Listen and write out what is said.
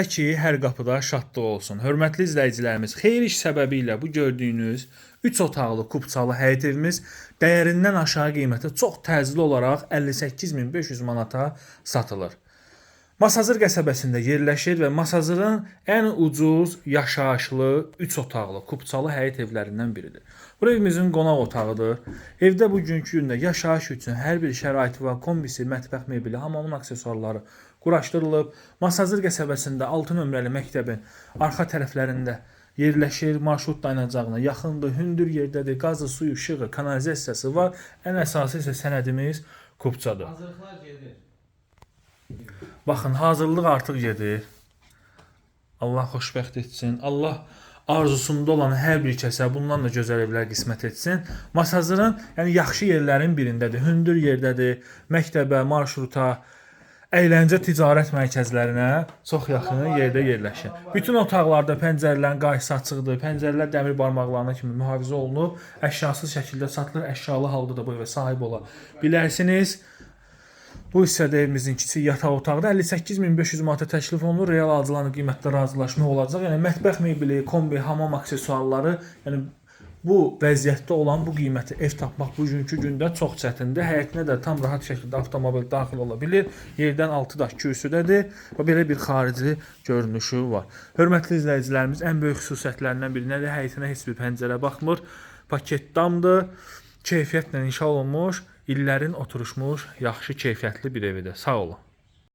Ki, hər qapıda şadlıq olsun. Hörmətli izləyicilərimiz, xeyir iş səbəbi ilə bu gördüyünüz 3 otaqlı kubçalı həyət evimiz dəyərindən aşağı qiymətə çox təcili olaraq 58.500 manata satılır. Masazır qəsəbəsində yerləşir və Masazırın ən ucuz, yaşayışlı 3 otaqlı kubçalı həyət evlərindən biridir. Bu evimizin qonaq otağıdır. Evdə bugünkü gündə yaşayış üçün hər bir şəraiti var. Kombisi, mətbəx mebeli, hamamın aksesuarları quraşdırılıb. Masazır qəsəbəsində 6 nömrəli məktəbin arxa tərəflərində yerləşir. Marşrut dayanacağına yaxındır, hündür yerdədir. Qazı, suyu, işığı, kanalizasiyası var. Ən əsası isə sənədimiz kubçadır. Hazırlıqlar gedir. Baxın, hazırlıq artıq gedir. Allah xoşbəxt etsin. Allah arzusunda olan hər bir kəsə bundan da gözəl evlər qismət etsin. Masazırın, yəni yaxşı yerlərin birindədir. Hündür yerdədir. Məktəbə, marşruta, əyləncə ticarət mərkəzlərinə çox yaxın yerdə yerləşir. Bütün otaqlarda pəncərələrin qayısı açıqdır. Pəncərələr dəmir barmaqlarına kimi mühafizə olunub. Əşyasız şəkildə satılır. Əşyalı halda da bu evə sahib ola bilərsiniz. Bu hissədə evimizin kiçik yataq otağı 58.500 manata təklif olunur. Real alıcıların qiymətdə razılaşma olacaq. Yəni mətbəx mebeli, kombi, hamam aksesuarları, yəni bu vəziyyətdə olan bu qiyməti ev tapmaq bugünkü gündə çox çətindir. Həyətinə də tam rahat şəkildə avtomobil daxil ola bilir. Yerdən 6 daş kürsüdədir və belə bir xarici görünüşü var. Hörmətli izləyicilərimiz, ən böyük xüsusiyyətlərindən biri nədir? Həyətinə heç bir pəncərə baxmır. Paket damdır. Keyfiyyətlə inşa olunmuş, illərin oturuşmuş, yaxşı keyfiyyətli bir evidir. Sağ olun.